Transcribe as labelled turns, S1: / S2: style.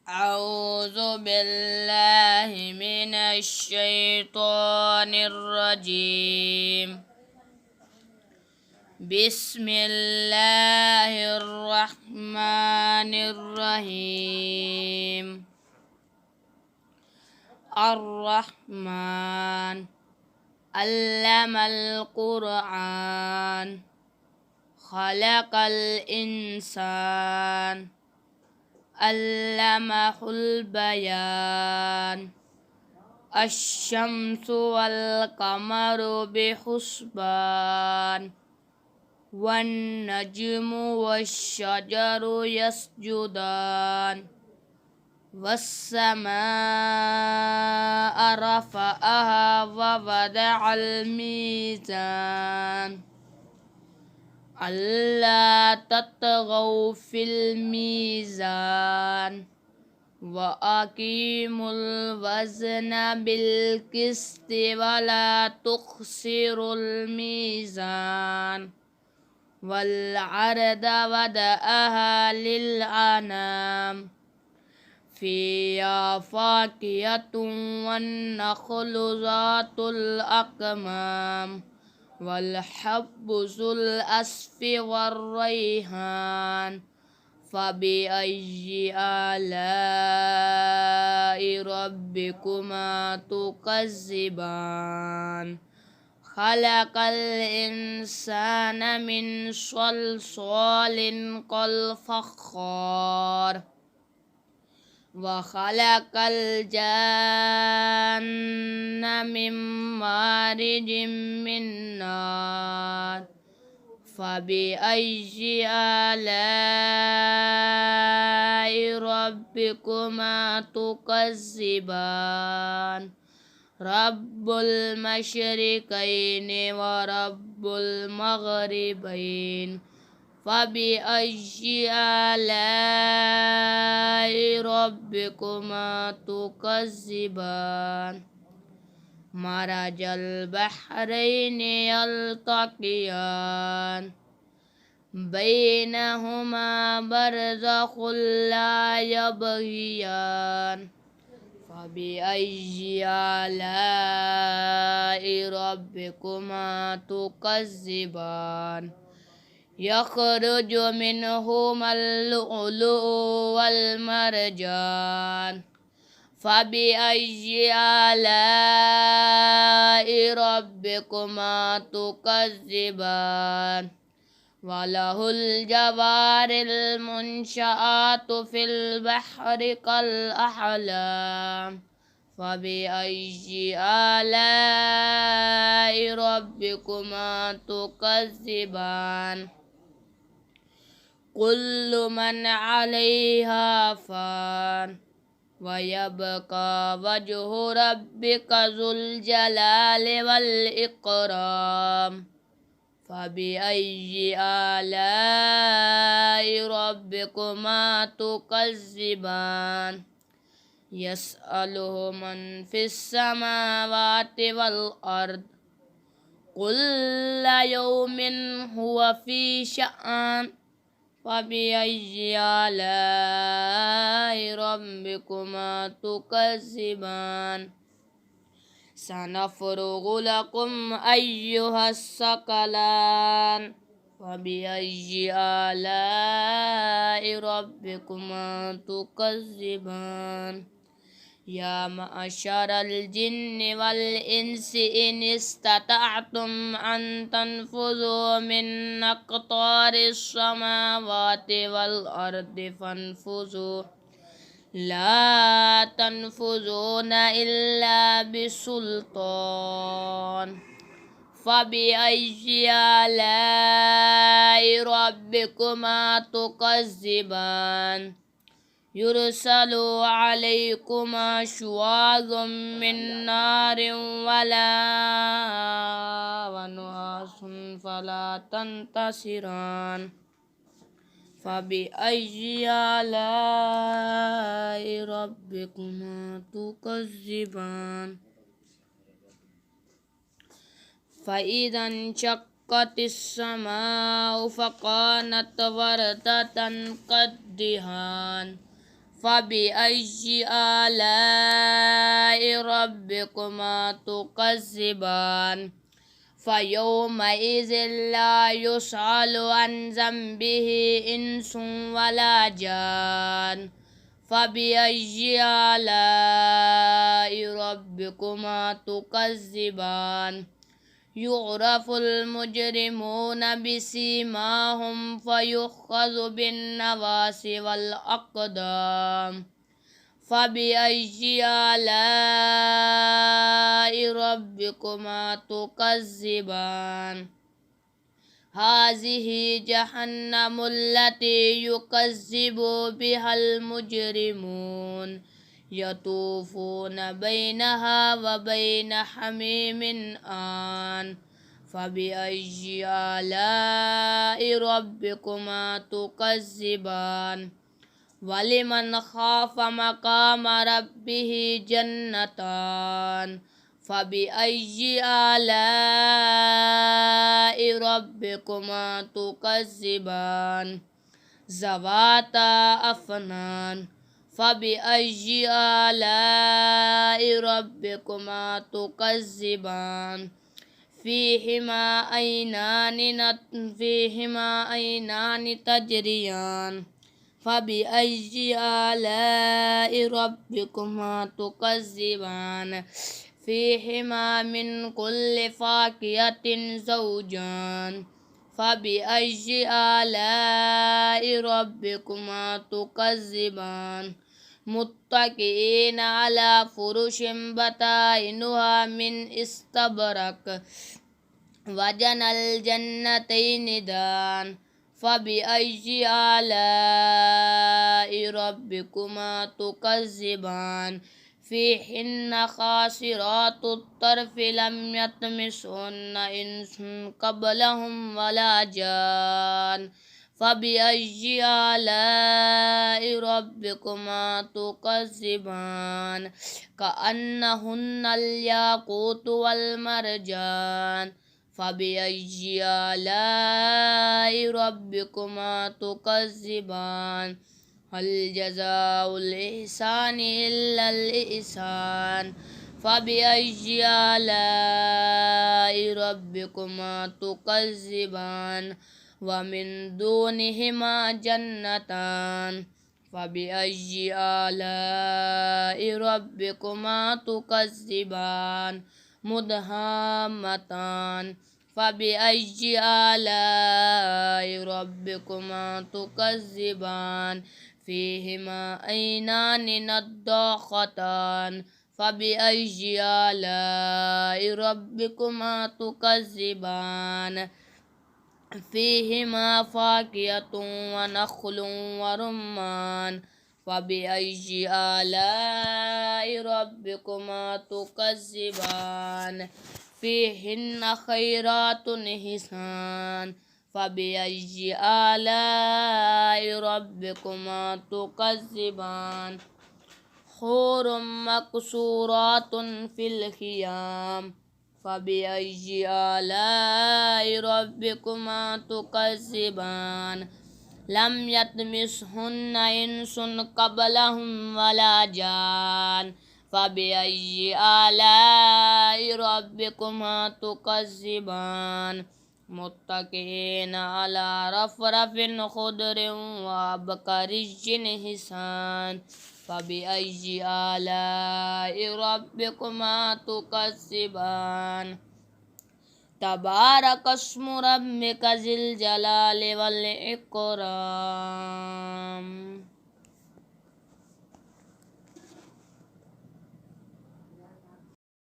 S1: أعوذ بالله من الشيطان الرجيم. بسم الله الرحمن الرحيم. الرحمن علم القرآن خلق الإنسان علمه البيان. الشمس والقمر بحسبان والنجم والشجر يسجدان. والسماء رفعها ووضع الميزان ألا تطغوا في الميزان وأقيموا الوزن بالقسط ولا تخسروا الميزان. والأرض وضعها للأنام فيها فاكهة والنخل ذات الأكمام والحب ذو العصف والريحان. فبأي آلاء ربكما تكذبان. خلق الإنسان من صلصال كالفخار وخلق الجن من مارج من نار. فبأي آلاء ربكما تكذبان. رب المشرقين ورب المغربين. فبأي آلاء ربكما تكذبان. مرج البحرين يلتقيان بينهما برزخ لا يبغيان. فبأي آلاء ربكما تكذبان. يخرج منهما اللؤلؤ والمرجان. فبأي آلاء ربكما تكذبان. وله الجوار المنشآت في البحر كالأعلام. فبأي آلاء ربكما تكذبان. كل من عليها فان ويبقى وجه ربك ذو الجلال والإكرام. فبأي آلاء ربكما تكذبان. يسأله من في السماوات والأرض كل يوم هو في شأن. فبأي آلاء ربكما تكذبان. سنفرغ لكم أيها الثقلان. فبأي آلاء ربكما تكذبان. يا معشر الجن والإنس إن استطعتم أن تنفذوا من أقطار السماوات والأرض فانفذوا لا تنفذون إلا بسلطان. فبأي آلاء ربكما تكذبان. يرسل عليكما شواظ من نار ونحاس فلا تنتصران. فبأي آلاء ربكما تكذبان. فإذا انشقت السماء فكانت وردة كالدهان. فبأي آلاء ربكما تكذبان فيومئذ لا يسأل عن ذنبه إنس ولا جان فبأي آلاء ربكما تكذبان يعرف المجرمون بسيماهم فيؤخذ بالنواصي والأقدام فبأي آلاء ربكما تكذبان هذه جهنم التي يكذب بها المجرمون يطوفون بينها وبين حميم آن فبأي آلاء ربكما تكذبان ولمن خاف مقام ربه جنتان فبأي آلاء ربكما تكذبان ذواتا أفنان فبأي آلاء ربكما تكذبان فيهما عينان تجريان فبأي آلاء ربكما تكذبان فيهما من كل فاكهة زوجان فبأي آلاء ربكما تكذبان متكئين على فرش بطائنها من استبرق وجنى الجنتين دان فبأي آلاء ربكما تكذبان فيهن خاسرات الطرف لم يطمسهن إنس قبلهم ولا جان فبأي آلاء ربكما تكذبان كأنهن الياقوت والمرجان فبأي آلاء ربكما تكذبان هل جزاء الإحسان إلا الإحسان فبأي آلاء ربكما تكذبان ومن دونهما جنتان فبأي آلاء ربكما تكذبان مدهامتان فبأي آلاء ربكما تكذبان فيهما عينان نضاختان فبأي آلاء ربكما تكذبان فيهما فاكهة ونخل ورمان فبأي آلاء ربكما تكذبان فيهن خيرات حسان فبأي آلاء ربكما تكذبان حور مقصورات في الخيام فبأي آلاء ربكما تكذبان لم يطمسهن إنس قبلهم ولا جان فبأي آلاء ربكما تكذبان متكئين على رفرف خضر وعبقري حسان فبأي آلاء ربكما تكذبان تبارك اسم ربك ذي الجلال والإكرام.